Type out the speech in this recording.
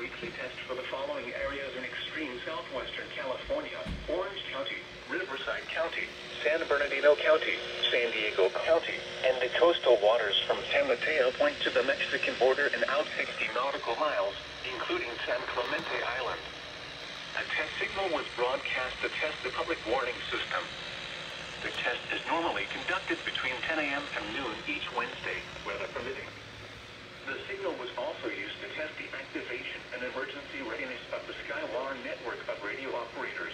Weekly test for the following areas in extreme southwestern California: Orange County, Riverside County, San Bernardino County, San Diego County, and the coastal waters from San Mateo Point to the Mexican border and out 60 nautical miles, including San Clemente Island. A test signal was broadcast to test the public warning system. The test is normally conducted between 10 a.m. and noon each Wednesday, weather permitting. The signal was also used to test the activation and emergency readiness of the Skywire network of radio operators.